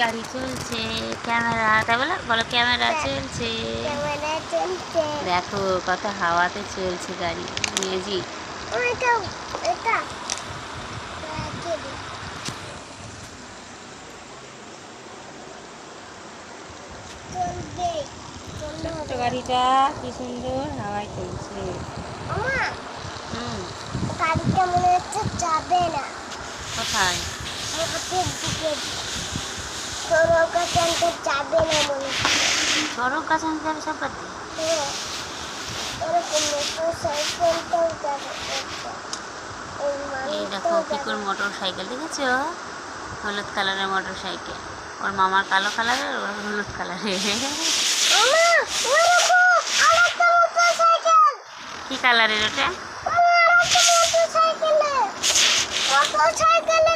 গাড়ি চলছে, ক্যামেরা, তাই বলো বলো ক্যামেরা চলছে। দেখো কত হাওয়াতে চলছে গাড়ি, মিউজিক। ছোট্ট গাড়িটা কি সুন্দর হাওয়ায় চলছে। গাড়িটা মনে হচ্ছে যাবে না। কোথায়? মাঠের দিকে সড়ক গাছ আনতে যাবে না মনে হচ্ছে। সড়ক গাছ আনতে যাবে সবটাতে? হ্যাঁ, ওরকম মোটর সাইকেলটাও যাবে। এই দেখো পিকুর মোটর সাইকেল, দেখেছো? হলুদ কালারের মোটর সাইকেল, ওর মামার কালো কালারের, ওর হলুদ কালারের। কি কালারের ওটা? মোটর সাইকেলে